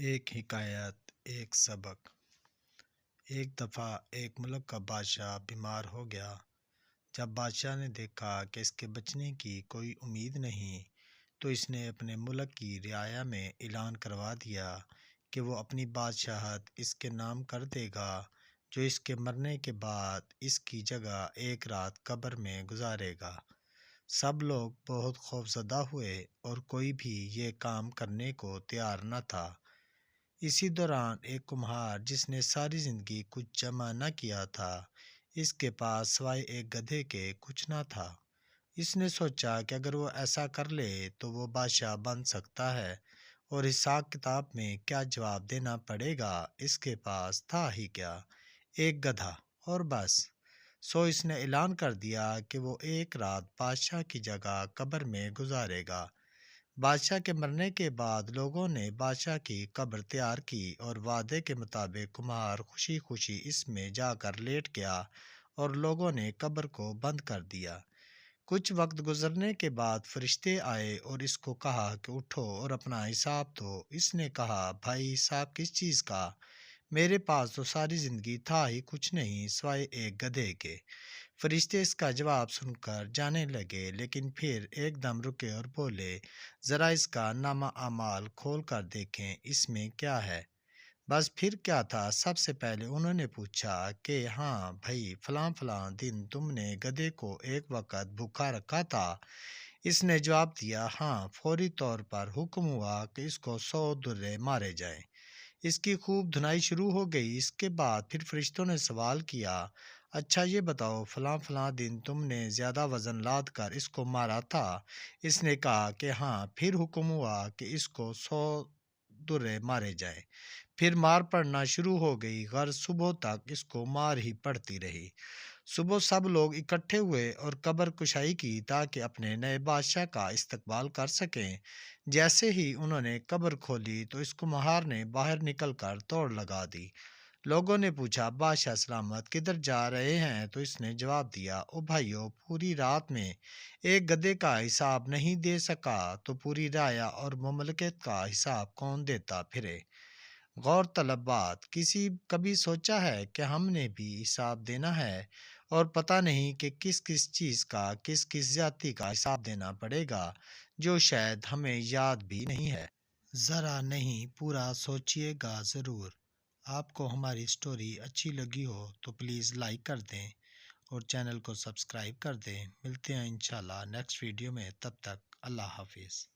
ایک حکایت ایک سبق۔ ایک دفعہ ایک ملک کا بادشاہ بیمار ہو گیا۔ جب بادشاہ نے دیکھا کہ اس کے بچنے کی کوئی امید نہیں تو اس نے اپنے ملک کی رعایا میں اعلان کروا دیا کہ وہ اپنی بادشاہت اس کے نام کر دے گا، جو اس کے مرنے کے بعد اس کی جگہ ایک رات قبر میں گزارے گا۔ سب لوگ بہت خوفزدہ ہوئے اور کوئی بھی یہ کام کرنے کو تیار نہ تھا۔ اسی دوران ایک کمہار جس نے ساری زندگی کچھ جمع نہ کیا تھا، اس کے پاس سوائے ایک گدھے کے کچھ نہ تھا۔ اس نے سوچا کہ اگر وہ ایسا کر لے تو وہ بادشاہ بن سکتا ہے، اور حساب کتاب میں کیا جواب دینا پڑے گا، اس کے پاس تھا ہی کیا، ایک گدھا اور بس۔ سو اس نے اعلان کر دیا کہ وہ ایک رات بادشاہ کی جگہ قبر میں گزارے گا۔ بادشاہ کے مرنے کے بعد لوگوں نے بادشاہ کی قبر تیار کی اور وعدے کے مطابق کمہار خوشی خوشی اس میں جا کر لیٹ گیا اور لوگوں نے قبر کو بند کر دیا۔ کچھ وقت گزرنے کے بعد فرشتے آئے اور اس کو کہا کہ اٹھو اور اپنا حساب دو۔ اس نے کہا، بھائی حساب کس چیز کا؟ میرے پاس تو ساری زندگی تھا ہی کچھ نہیں سوائے ایک گدھے کے۔ فرشتے اس کا جواب سن کر جانے لگے، لیکن پھر ایک دم رکے اور بولے، ذرا اس کا نامہ اعمال کھول کر دیکھیں، اس میں کیا ہے؟ بس پھر کیا تھا، سب سے پہلے انہوں نے پوچھا کہ ہاں بھائی، فلاں فلاں دن تم نے گدھے کو ایک وقت بھوکا رکھا تھا؟ اس نے جواب دیا، ہاں۔ فوری طور پر حکم ہوا کہ اس کو 100 درے مارے جائیں۔ اس کی خوب دھنائی شروع ہو گئی۔ اس کے بعد پھر فرشتوں نے سوال کیا، اچھا یہ بتاؤ، فلاں فلاں دن تم نے زیادہ وزن لاد کر اس کو مارا تھا؟ اس نے کہا کہ ہاں۔ پھر حکم ہوا کہ اس کو 100 درے مارے جائیں۔ پھر مار پڑنا شروع ہو گئی، غرض صبح تک اس کو مار ہی پڑتی رہی۔ صبح سب لوگ اکٹھے ہوئے اور قبر کشائی کی تاکہ اپنے نئے بادشاہ کا استقبال کر سکیں۔ جیسے ہی انہوں نے قبر کھولی تو اس کمہار نے باہر نکل کر توڑ لگا دی۔ لوگوں نے پوچھا، بادشاہ سلامت، کدھر جا رہے ہیں؟ تو اس نے جواب دیا، او بھائیو، پوری رات میں ایک گدھے کا حساب نہیں دے سکا تو پوری رعایا اور مملکت کا حساب کون دیتا پھرے؟ غور طلب بات، کبھی سوچا ہے کہ ہم نے بھی حساب دینا ہے اور پتہ نہیں کہ کس کس چیز کا، کس کس زیادتی کا حساب دینا پڑے گا، جو شاید ہمیں یاد بھی نہیں ہے۔ ذرا نہیں، پورا سوچیے گا ضرور۔ آپ کو ہماری سٹوری اچھی لگی ہو تو پلیز لائک کر دیں اور چینل کو سبسکرائب کر دیں۔ ملتے ہیں انشاءاللہ نیکسٹ ویڈیو میں، تب تک اللہ حافظ۔